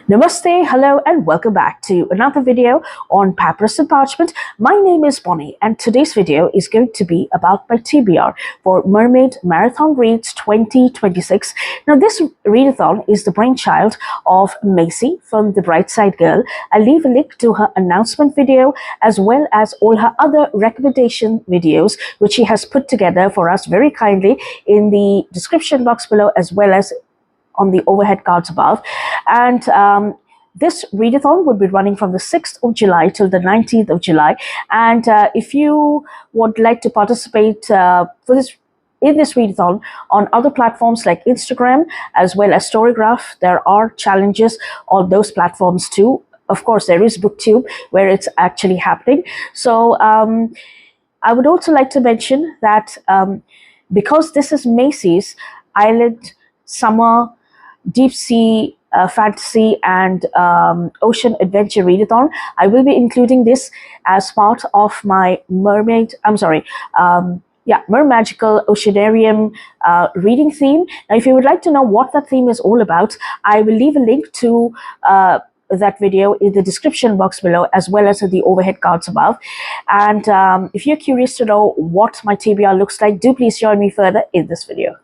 Namaste, hello, and welcome back to another video on Papyrus and Parchment. My name is Bonnie, and today's video is going to be about my TBR for Mermaid Marathon Reads 2026. Now, this readathon is the brainchild of Macy from The Bright Side Girl. I'll leave a link to her announcement video as well as all her other recommendation videos, which she has put together for us very kindly in the description box below as well as on the overhead cards above. And this readathon would be running from the 6th of July till the 19th of July. And if you would like to participate in this readathon on other platforms like Instagram as well as Storygraph, there are challenges on those platforms too. Of course, there is booktube where it's actually happening. So I would also like to mention that because this is Macy's Island Summer Deep Sea Fantasy and Ocean Adventure Readathon, I will be including this as part of my Mermagical Oceanarium reading theme. Now, if you would like to know what that theme is all about, I will leave a link to that video in the description box below as well as in the overhead cards above. And if you're curious to know what my TBR looks like, do please join me further in this video.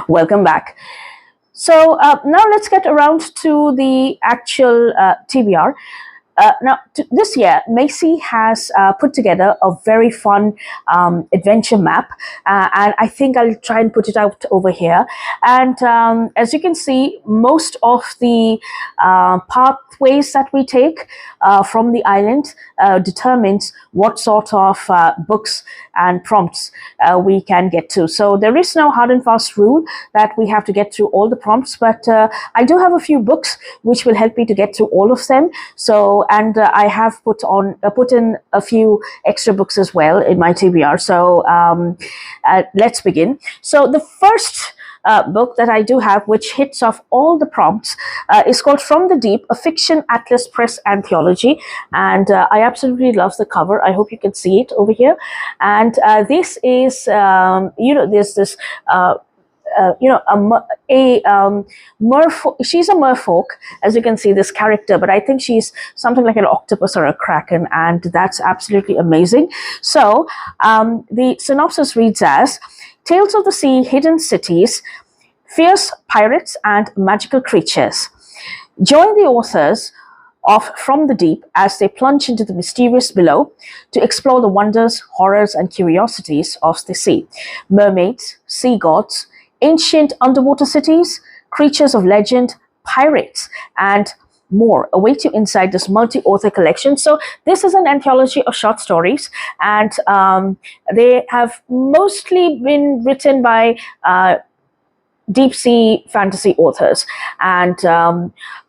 Welcome back. So now let's get around to the actual TBR. Now, this year, Macy has put together a very fun adventure map, and I think I'll try and put it out over here. And as you can see, most of the pathways that we take from the island determines what sort of books and prompts we can get to. So there is no hard and fast rule that we have to get through all the prompts, but I do have a few books which will help me to get through all of them. So I have put in a few extra books as well in my TBR. So let's begin. So the first book that I do have, which hits off all the prompts, is called From the Deep, a Fiction Atlas Press Anthology. And I absolutely love the cover. I hope you can see it over here. And this is, there's this she's a merfolk, as you can see, this character, but I think she's something like an octopus or a kraken, and that's absolutely amazing. So the synopsis reads as: Tales of the Sea, Hidden Cities, Fierce Pirates and Magical Creatures. Join the authors of From the Deep as they plunge into the mysterious below to explore the wonders, horrors and curiosities of the sea. Mermaids, sea gods, ancient underwater cities, creatures of legend, pirates, and more await you inside this multi-author collection. So this is an anthology of short stories, and they have mostly been written by deep sea fantasy authors. And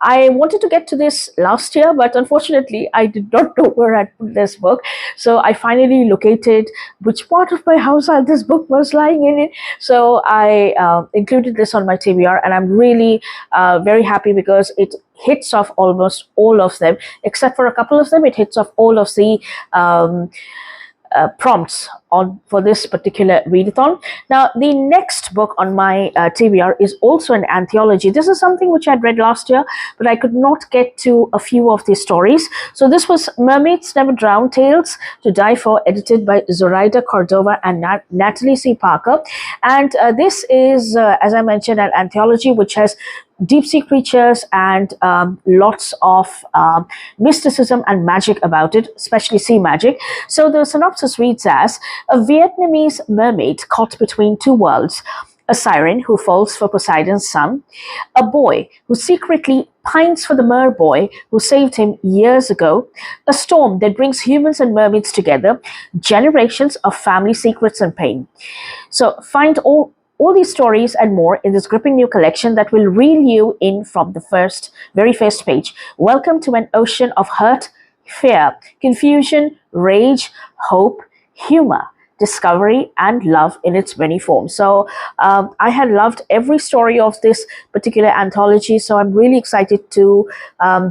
I wanted to get to this last year, but unfortunately I did not know where I'd put this book. So I finally located which part of my house this book was lying in it. So I included this on my TBR, and I'm really very happy because it hits off almost all of them, except for a couple of them. It hits off all of the prompts for this particular readathon. Now, the next book on my TBR is also an anthology. This is something which I'd read last year, but I could not get to a few of these stories. So this was Mermaids Never Drown, Tales to Die For, edited by Zoriada, Cordova and Natalie C. Parker. And this is, as I mentioned, an anthology which has deep sea creatures and lots of mysticism and magic about it, especially sea magic. So the synopsis reads as: a Vietnamese mermaid caught between two worlds, a siren who falls for Poseidon's son, a boy who secretly pines for the mer boy who saved him years ago, a storm that brings humans and mermaids together, generations of family secrets and pain. So find all these stories and more in this gripping new collection that will reel you in from the very first page. Welcome to an ocean of hurt, fear, confusion, rage, hope, humor, discovery, and love in its many forms. So I had loved every story of this particular anthology, so I'm really excited to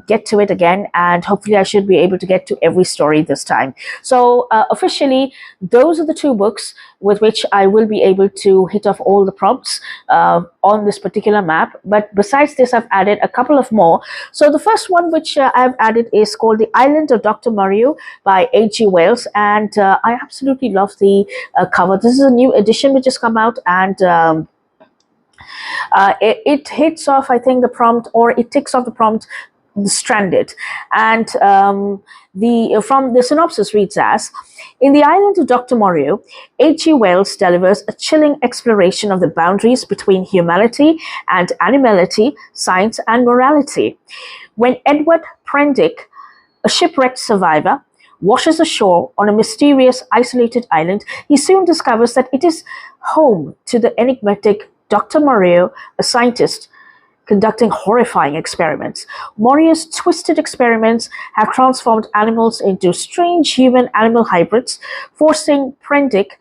get to it again, and hopefully I should be able to get to every story this time. So officially, those are the two books with which I will be able to hit off all the prompts on this particular map. But besides this, I've added a couple of more. So the first one which I've added is called The Island of Dr. Moreau by H.G.Wells, and I absolutely love the cover. This is a new edition which has come out, and it hits off, I think, the prompt, or it ticks off the prompt, stranded. And from the synopsis reads as: in the island of Dr. Moreau, H.G.Wells delivers a chilling exploration of the boundaries between humanity and animality, science and morality. When Edward Prendick, a shipwrecked survivor, washes ashore on a mysterious, isolated island, he soon discovers that it is home to the enigmatic Dr. Moreau, a scientist conducting horrifying experiments. Moreau's twisted experiments have transformed animals into strange human-animal hybrids, forcing Prendick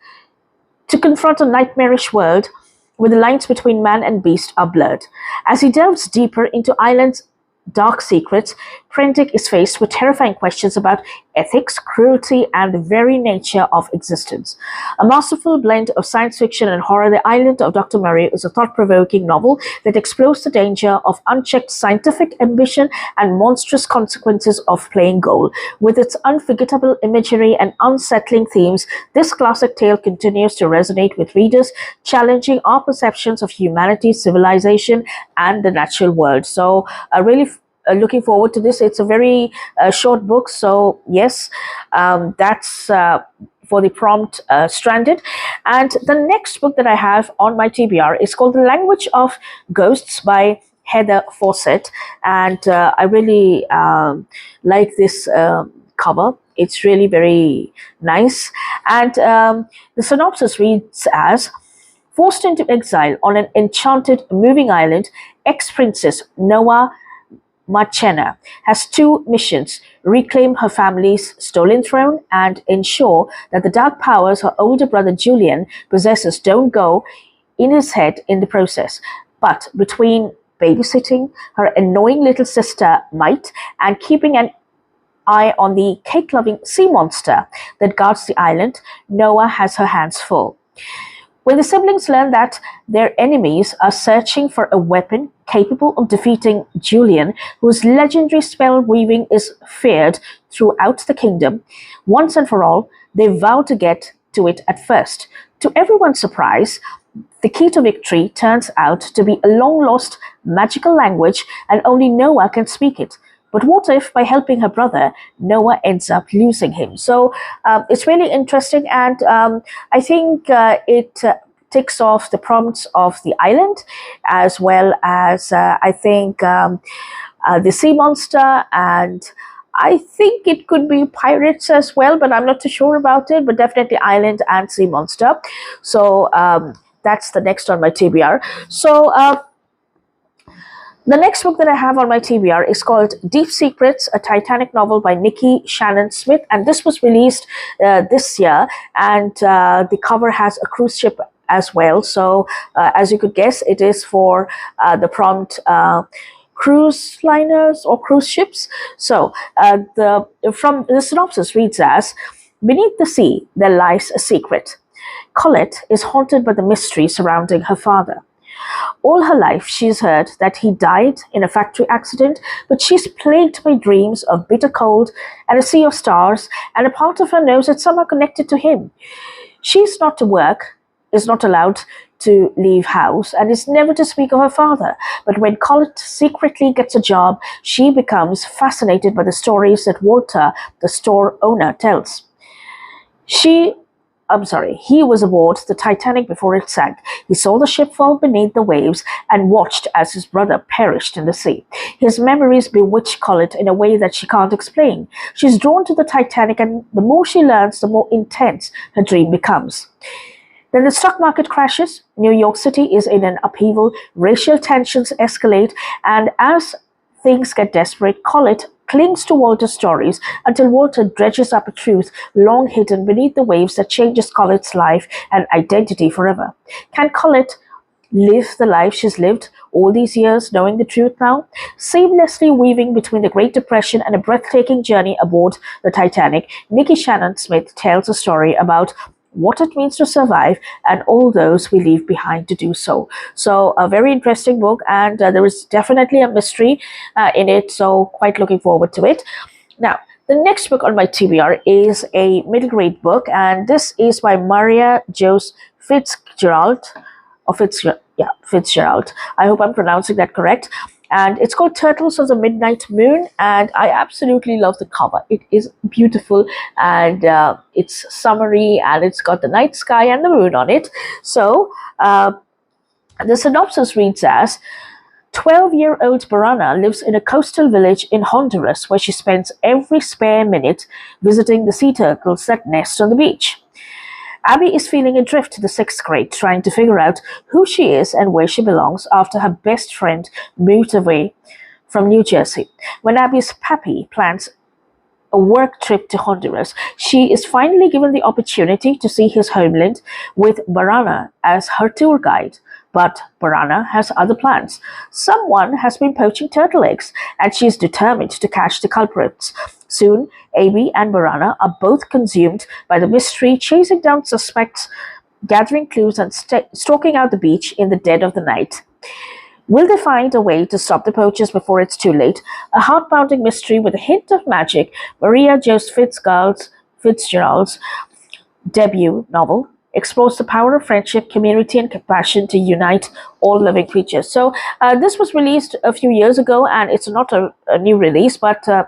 to confront a nightmarish world where the lines between man and beast are blurred. As he delves deeper into island's dark secrets, Prendick is faced with terrifying questions about ethics, cruelty, and the very nature of existence. A masterful blend of science fiction and horror, The Island of Dr. Moreau is a thought-provoking novel that explores the danger of unchecked scientific ambition and monstrous consequences of playing goal. With its unforgettable imagery and unsettling themes, this classic tale continues to resonate with readers, challenging our perceptions of humanity, civilization, and the natural world. So really looking forward to this. It's a very short book, so yes, that's for the prompt, stranded. And the next book that I have on my TBR is called The Language of Ghosts by Heather Fawcett, and I really like this cover. It's really very nice, and the synopsis reads as: forced into exile on an enchanted moving island, ex-princess Noah Marchena has two missions: reclaim her family's stolen throne and ensure that the dark powers her older brother Julian possesses don't go in his head in the process. But between babysitting her annoying little sister Mite and keeping an eye on the cake-loving sea monster that guards the island, Noah has her hands full. When the siblings learn that their enemies are searching for a weapon capable of defeating Julian, whose legendary spell weaving is feared throughout the kingdom, once and for all, they vow to get to it at first. To everyone's surprise, the key to victory turns out to be a long-lost magical language, and only Noah can speak it. But what if, by helping her brother, Noah ends up losing him? So it's really interesting, and I think it ticks off the prompts of the island, as well as I think the sea monster, and I think it could be pirates as well, but I'm not too sure about it, but definitely island and sea monster. So that's the next on my TBR. So the next book that I have on my TBR is called Deep Secrets, a Titanic novel by Nikki, Shannon Smith, and this was released this year, and the cover has a cruise ship as well. So as you could guess, it is for the prompt cruise liners or cruise ships. So from the synopsis reads as: beneath the sea there lies a secret. Colette is haunted by the mystery surrounding her father. All her life she's heard that he died in a factory accident, but she's plagued by dreams of bitter cold and a sea of stars, and a part of her knows it's somehow connected to him. She's not to work, is not allowed to leave house, and is never to speak of her father. But when Colette secretly gets a job, she becomes fascinated by the stories that Walter, the store owner, tells. She he was aboard the Titanic before it sank. He saw the ship fall beneath the waves and watched as his brother perished in the sea. His memories bewitch Colette in a way that she can't explain. She's drawn to the Titanic, and the more she learns, the more intense her dream becomes. Then the stock market crashes. New York City is in an upheaval. Racial tensions escalate, and as things get desperate, Colette clings to Walter's stories until Walter dredges up a truth long hidden beneath the waves that changes Colette's life and identity forever. Can Colette live the life she's lived all these years, knowing the truth now? Seamlessly weaving between the Great Depression and a breathtaking journey aboard the Titanic, Nikki Shannon Smith tells a story about what it means to survive and all those we leave behind to do so. So a very interesting book, and there is definitely a mystery in it, so quite looking forward to it. Now, the next book on my TBR is a middle grade book, and this is by Maria Jose Fitzgerald, or Fitzgerald. I hope I'm pronouncing that correct. And it's called Turtles of the Midnight Moon, and I absolutely love the cover. It is beautiful, and it's summery, and it's got the night sky and the moon on it. So the synopsis reads as: 12-year-old Barana lives in a coastal village in Honduras, where she spends every spare minute visiting the sea turtles that nest on the beach. Abby is feeling adrift to the 6th grade, trying to figure out who she is and where she belongs after her best friend moved away from New Jersey. When Abby's pappy plans a work trip to Honduras, she is finally given the opportunity to see his homeland with Barana as her tour guide. But Barana has other plans. Someone has been poaching turtle eggs, and she is determined to catch the culprits. Soon, Abby and Barana are both consumed by the mystery, chasing down suspects, gathering clues, and stalking out the beach in the dead of the night. Will they find a way to stop the poachers before it's too late? A heart-pounding mystery with a hint of magic. Maria Jose Fitzgerald's debut novel explores the power of friendship, community, and compassion to unite all living creatures. So this was released a few years ago, and it's not a new release, but I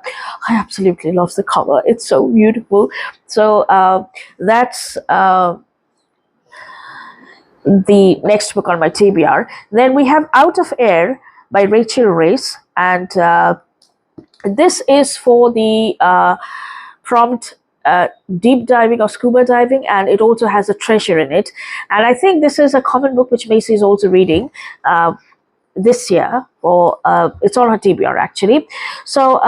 absolutely love the cover. It's so beautiful. So that's the next book on my TBR. Then we have Out of Air by Rachell Reiss, and this is for the prompt deep diving or scuba diving, and it also has a treasure in it. And I think this is a common book which Macy is also reading this year, or it's on her TBR actually. So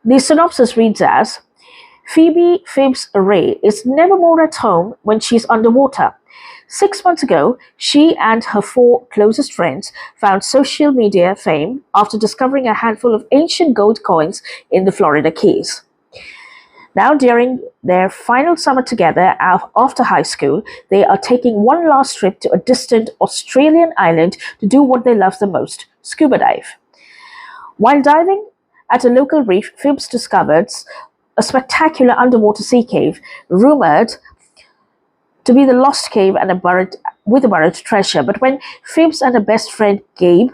the synopsis reads as: Phoebe Phibbs Ray is never more at home when she's underwater. 6 months ago, she and her 4 closest friends found social media fame after discovering a handful of ancient gold coins in the Florida Keys. Now, during their final summer together after high school, they are taking one last trip to a distant Australian island to do what they love the most: scuba dive. While diving at a local reef, Phibbs discovers a spectacular underwater sea cave, rumored to be the lost cave and a buried treasure. But when Phibbs and her best friend Gabe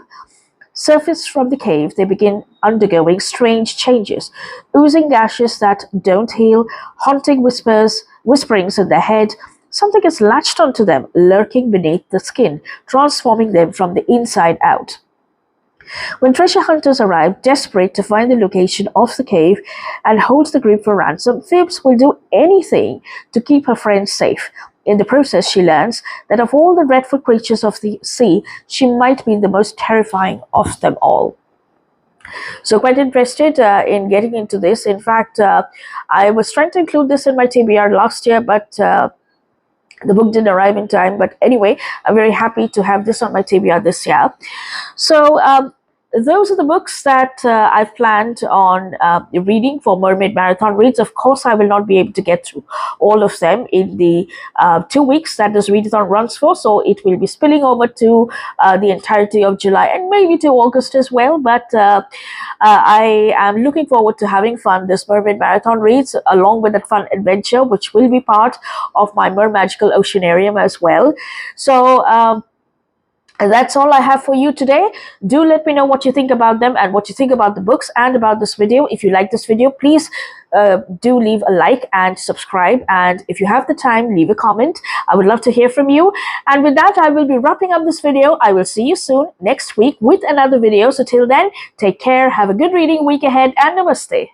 surface from the cave, they begin undergoing strange changes, oozing gashes that don't heal, haunting whisperings in their head. Something is latched onto them, lurking beneath the skin, transforming them from the inside out. When treasure hunters arrive, desperate to find the location of the cave and hold the group for ransom, Phibbs will do anything to keep her friends safe. In the process, she learns that of all the dreadful creatures of the sea, she might be the most terrifying of them all. So quite interested in getting into this. In fact, I was trying to include this in my TBR last year, but the book didn't arrive in time. But anyway, I'm very happy to have this on my TBR this year. So those are the books that I've planned on reading for Mermaid Marathon Reads. Of course, I will not be able to get through all of them in the 2 weeks that this readathon runs for, so it will be spilling over to the entirety of July and maybe to August as well. But I am looking forward to having fun this Mermaid Marathon Reads, along with that fun adventure, which will be part of my Mermagicaloceanarium as well. So and that's all I have for you today. Do let me know what you think about them and what you think about the books and about this video. If you like this video, please do leave a like and subscribe. And if you have the time, leave a comment. I would love to hear from you. And with that, I will be wrapping up this video. I will see you soon next week with another video. So till then, take care, have a good reading week ahead, and namaste.